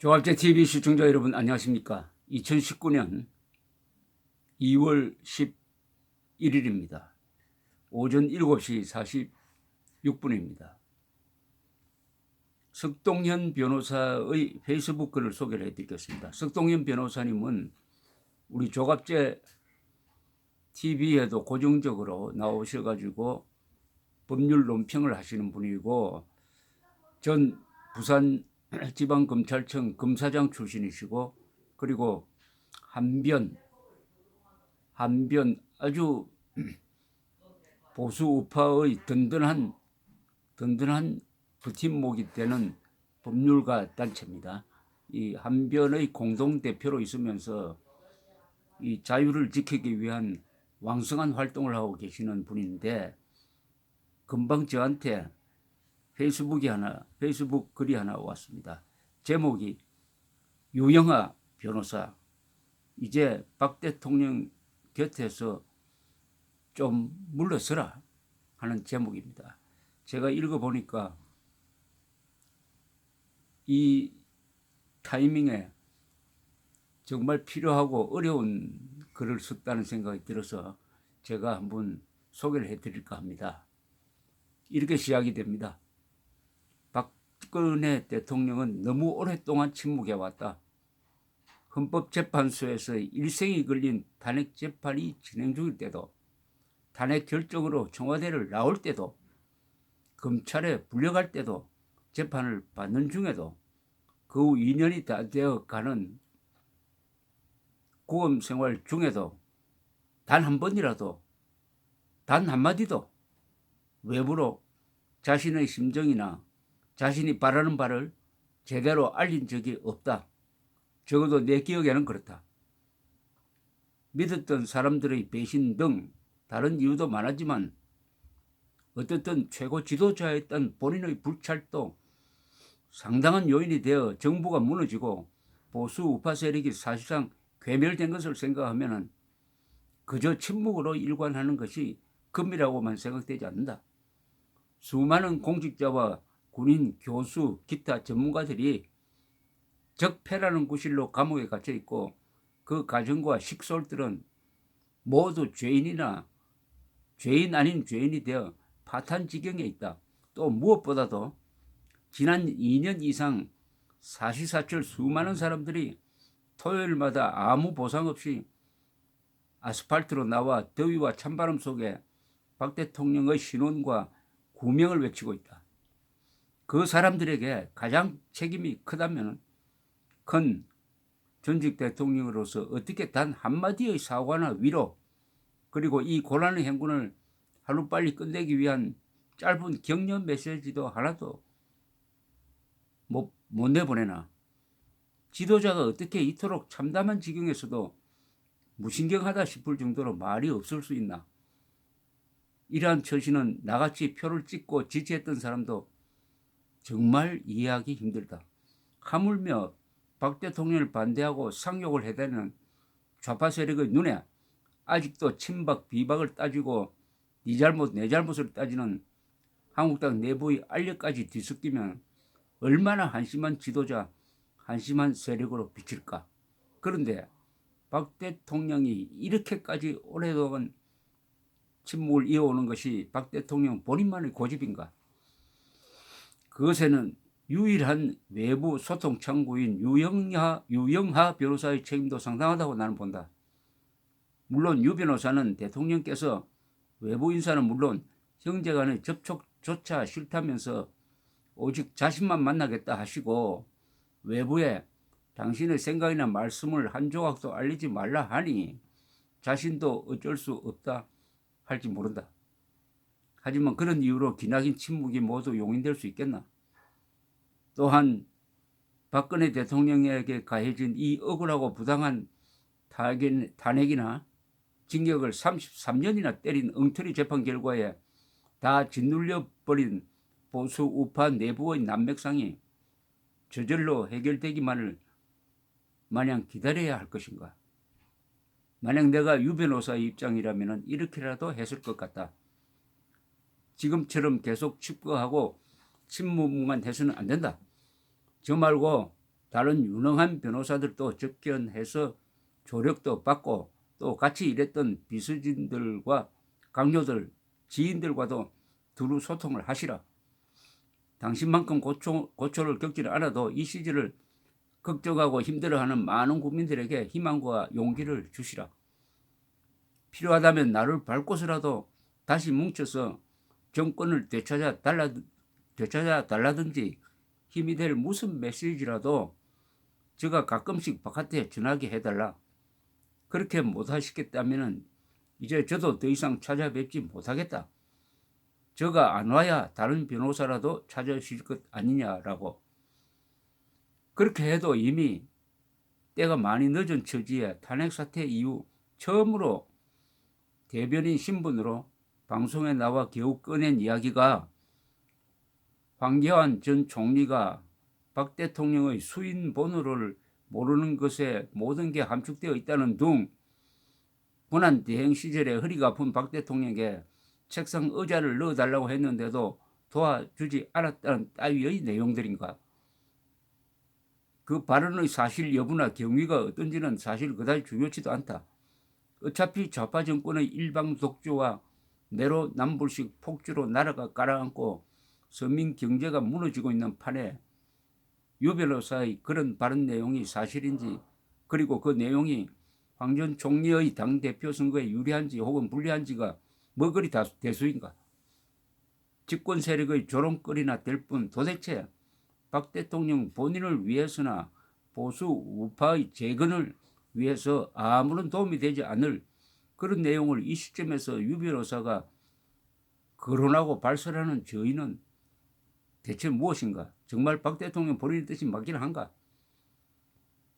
조합제 TV 시청자 여러분 안녕하십니까? 2019년 2월 11일입니다. 오전 7시 46분입니다. 석동현 변호사의 페이스북 글을 소개를 해드리겠습니다. 석동현 변호사님은 우리 조갑제 TV에도 고정적으로 나오셔가지고 법률 논평을 하시는 분이고 전 부산지방검찰청 검사장 출신이시고 그리고 한변 아주 보수 우파의 든든한 버팀목이 되는 법률가 단체입니다. 이 한변의 공동대표로 있으면서 이 자유를 지키기 위한 왕성한 활동을 하고 계시는 분인데 금방 저한테 페이스북 글이 하나 왔습니다. 제목이 유영하 변호사 이제 박 대통령 곁에서 좀 물러서라 하는 제목입니다. 제가 읽어보니까 이 타이밍에 정말 필요하고 어려운 글을 썼다는 생각이 들어서 제가 한번 소개를 해드릴까 합니다. 이렇게 시작이 됩니다. 박근혜 대통령은 너무 오랫동안 침묵해왔다. 헌법재판소에서 일생이 걸린 탄핵 재판이 진행 중일 때도, 탄핵 결정으로 청와대를 나올 때도, 검찰에 불려갈 때도, 재판을 받는 중에도, 그 후 2년이 다 되어가는 구금 생활 중에도 단 한 번이라도, 단 한마디도 외부로 자신의 심정이나 자신이 바라는 바를 제대로 알린 적이 없다. 적어도 내 기억에는 그렇다. 믿었던 사람들의 배신 등 다른 이유도 많았지만 어떻든 최고 지도자였던 본인의 불찰도 상당한 요인이 되어 정부가 무너지고 보수 우파 세력이 사실상 괴멸된 것을 생각하면 그저 침묵으로 일관하는 것이 금이라고만 생각되지 않는다. 수많은 공직자와 군인, 교수, 기타 전문가들이 적폐라는 구실로 감옥에 갇혀 있고 그 가정과 식솔들은 모두 죄인이나 죄인 아닌 죄인이 되어 파탄 지경에 있다. 또 무엇보다도 지난 2년 이상 사시사철 수많은 사람들이 토요일마다 아무 보상 없이 아스팔트로 나와 더위와 찬바람 속에 박 대통령의 신원과 구명을 외치고 있다. 그 사람들에게 가장 책임이 크다면 큰 전직 대통령으로서 어떻게 단 한마디의 사과나 위로 그리고 이 고난의 행군을 하루빨리 끝내기 위한 짧은 격려 메시지도 하나도 못 내보내나. 지도자가 어떻게 이토록 참담한 지경에서도 무신경하다 싶을 정도로 말이 없을 수 있나. 이러한 처신은 나같이 표를 찍고 지지했던 사람도 정말 이해하기 힘들다. 하물며 박 대통령을 반대하고 상욕을 해대는 좌파 세력의 눈에 아직도 친박 비박을 따지고 네 잘못 내 잘못을 따지는 한국당 내부의 알력까지 뒤섞이면 얼마나 한심한 지도자, 한심한 세력으로 비칠까. 그런데 박 대통령이 이렇게까지 오랫동안 침묵을 이어오는 것이 박 대통령 본인만의 고집인가? 그것에는 유일한 외부 소통 창구인 유영하 변호사의 책임도 상당하다고 나는 본다. 물론 유 변호사는 대통령께서 외부 인사는 물론 형제간의 접촉조차 싫다면서 오직 자신만 만나겠다 하시고 외부에 당신의 생각이나 말씀을 한 조각도 알리지 말라 하니 자신도 어쩔 수 없다 할지 모른다. 하지만 그런 이유로 기나긴 침묵이 모두 용인될 수 있겠나? 또한 박근혜 대통령에게 가해진 이 억울하고 부당한 탄핵이나 징역을 33년이나 때린 엉터리 재판 결과에 다 짓눌려버린 보수 우파 내부의 난맥상이 저절로 해결되기만을 마냥 기다려야 할 것인가? 만약 내가 유 변호사의 입장이라면 이렇게라도 했을 것 같다. 지금처럼 계속 칩거하고 침묵만 해서는 안 된다. 저 말고 다른 유능한 변호사들도 접견해서 조력도 받고 또 같이 일했던 비서진들과 강요들, 지인들과도 두루 소통을 하시라. 당신만큼 고초를 겪지는 않아도 이 시절을 걱정하고 힘들어하는 많은 국민들에게 희망과 용기를 주시라. 필요하다면 나를 밟고서라도 다시 뭉쳐서 정권을 되찾아 달라든지 힘이 될 무슨 메시지라도 제가 가끔씩 바깥에 전하게 해달라. 그렇게 못하시겠다면 이제 저도 더 이상 찾아뵙지 못하겠다. 저가 안 와야 다른 변호사라도 찾아주실 것 아니냐라고. 그렇게 해도 이미 때가 많이 늦은 처지에 탄핵 사태 이후 처음으로 대변인 신분으로 방송에 나와 겨우 꺼낸 이야기가 황교안 전 총리가 박 대통령의 수인 번호를 모르는 것에 모든 게 함축되어 있다는 등 고난 대행 시절에 허리가 아픈 박 대통령에게 책상 의자를 넣어달라고 했는데도 도와주지 않았다는 따위의 내용들인가. 그 발언의 사실 여부나 경위가 어떤지는 사실 그다지 중요치도 않다. 어차피 좌파 정권의 일방 독주와 내로남불식 폭주로 나라가 가라앉고 서민 경제가 무너지고 있는 판에 유 변호사의 그런 발언 내용이 사실인지, 그리고 그 내용이 황 전 총리의 당대표 선거에 유리한지 혹은 불리한지가 뭐 그리 대수인가. 집권 세력의 조롱거리나 될 뿐 도대체 박 대통령 본인을 위해서나 보수 우파의 재건을 위해서 아무런 도움이 되지 않을 그런 내용을 이 시점에서 유 변호사가 거론하고 발설하는 저희는 대체 무엇인가? 정말 박 대통령 본인의 뜻이 맞긴 한가?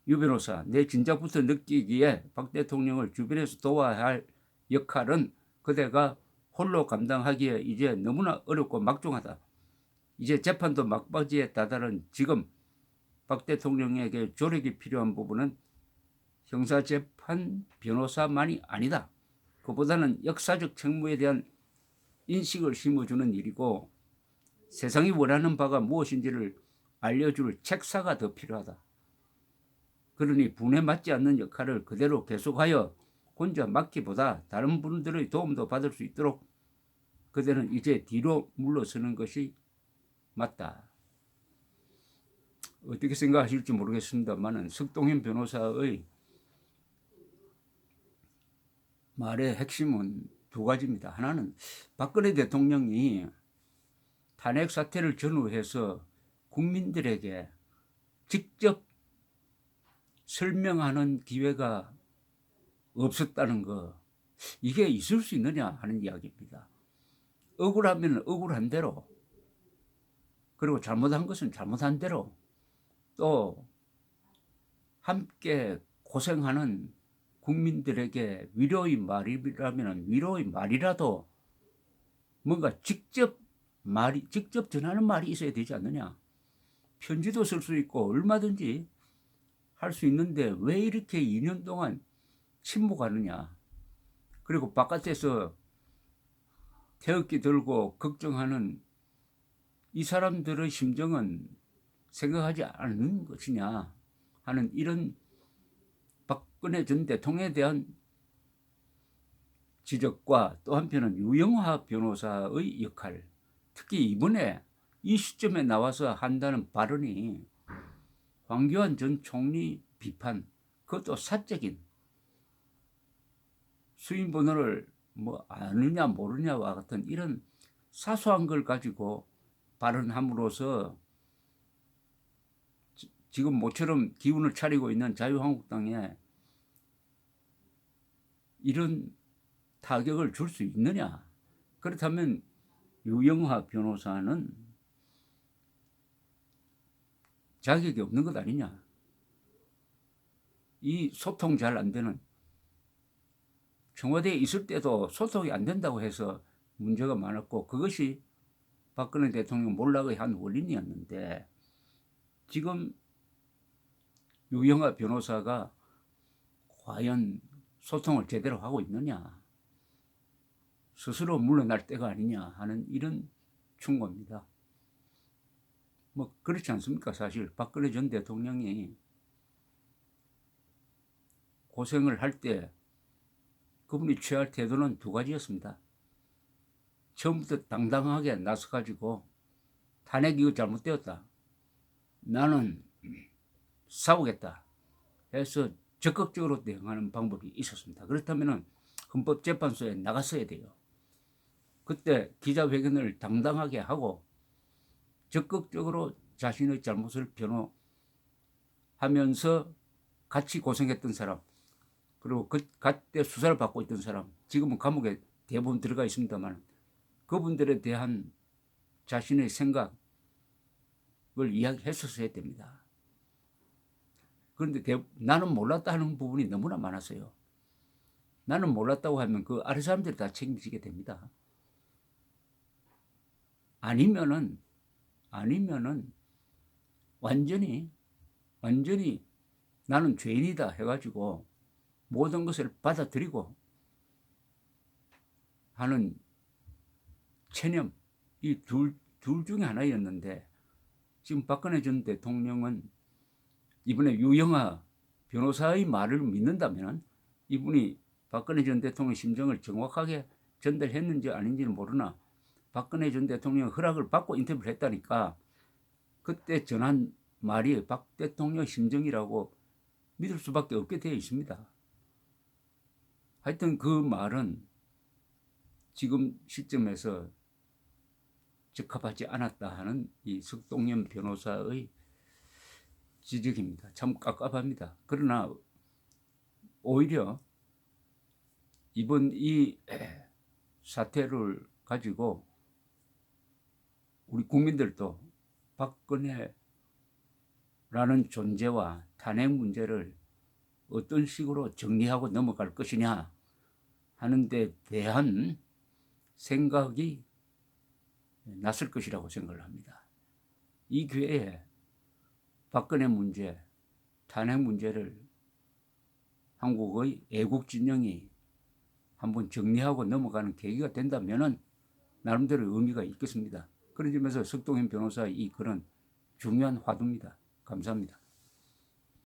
유 변호사, 내 진작부터 느끼기에 박 대통령을 주변에서 도와야 할 역할은 그대가 홀로 감당하기에 이제 너무나 어렵고 막중하다. 이제 재판도 막바지에 다다른 지금 박 대통령에게 조력이 필요한 부분은 형사재판 변호사만이 아니다. 그보다는 역사적 책무에 대한 인식을 심어주는 일이고 세상이 원하는 바가 무엇인지를 알려줄 책사가 더 필요하다. 그러니 분에 맞지 않는 역할을 그대로 계속하여 혼자 맡기보다 다른 분들의 도움도 받을 수 있도록 그대는 이제 뒤로 물러서는 것이 맞다. 어떻게 생각하실지 모르겠습니다만 석동현 변호사의 말의 핵심은 두 가지입니다. 하나는 박근혜 대통령이 탄핵 사태를 전후해서 국민들에게 직접 설명하는 기회가 없었다는 거, 이게 있을 수 있느냐 하는 이야기입니다. 억울하면 억울한 대로, 그리고 잘못한 것은 잘못한 대로, 또 함께 고생하는 국민들에게 위로의 말이라면 위로의 말이라도 뭔가 직접 전하는 말이 있어야 되지 않느냐. 편지도 쓸 수 있고 얼마든지 할 수 있는데 왜 이렇게 2년 동안 침묵하느냐. 그리고 바깥에서 태극기 들고 걱정하는 이 사람들의 심정은 생각하지 않는 것이냐 하는 이런 박근혜 전 대통령에 대한 지적과 또 한편은 유영하 변호사의 역할, 특히 이번에 이 시점에 나와서 한다는 발언이 황교안 전 총리 비판, 그것도 사적인 수인 번호를 뭐 아느냐 모르냐와 같은 이런 사소한 걸 가지고 발언함으로써 지금 모처럼 기운을 차리고 있는 자유한국당에 이런 타격을 줄 수 있느냐. 그렇다면 유영하 변호사는 자격이 없는 것 아니냐. 이 소통 잘 안 되는, 청와대에 있을 때도 소통이 안 된다고 해서 문제가 많았고 그것이 박근혜 대통령 몰락의 한 원인이었는데 지금 유영하 변호사가 과연 소통을 제대로 하고 있느냐, 스스로 물러날 때가 아니냐 하는 이런 충고입니다. 뭐 그렇지 않습니까? 사실 박근혜 전 대통령이 고생을 할 때 그분이 취할 태도는 두 가지였습니다. 처음부터 당당하게 나서가지고 탄핵 이거 잘못되었다, 나는 싸우겠다 해서 적극적으로 대응하는 방법이 있었습니다. 그렇다면 헌법재판소에 나갔어야 돼요. 그때 기자회견을 당당하게 하고 적극적으로 자신의 잘못을 변호하면서 같이 고생했던 사람, 그리고 그때 수사를 받고 있던 사람, 지금은 감옥에 대부분 들어가 있습니다만 그분들에 대한 자신의 생각을 이야기했었어야 됩니다. 그런데 나는 몰랐다 하는 부분이 너무나 많았어요. 나는 몰랐다고 하면 그 아래 사람들이 다 책임지게 됩니다. 아니면은 완전히 나는 죄인이다 해가지고 모든 것을 받아들이고 하는 체념, 이 둘 중에 하나였는데, 지금 박근혜 전 대통령은 이번에 유영하 변호사의 말을 믿는다면 이분이 박근혜 전 대통령의 심정을 정확하게 전달했는지 아닌지는 모르나 박근혜 전 대통령 허락을 받고 인터뷰를 했다니까 그때 전한 말이 박 대통령 심정이라고 믿을 수밖에 없게 되어 있습니다. 하여튼 그 말은 지금 시점에서 적합하지 않았다 하는 이 석동현 변호사의 지적입니다. 참 깝깝합니다. 그러나 오히려 이번 이 사태를 가지고 우리 국민들도 박근혜라는 존재와 탄핵 문제를 어떤 식으로 정리하고 넘어갈 것이냐 하는 데 대한 생각이 났을 것이라고 생각을 합니다. 이 기회에 박근혜 문제, 탄핵 문제를 한국의 애국 진영이 한번 정리하고 넘어가는 계기가 된다면 나름대로 의미가 있겠습니다. 그런 점에서 석동현 변호사의 이 글은 중요한 화두입니다. 감사합니다.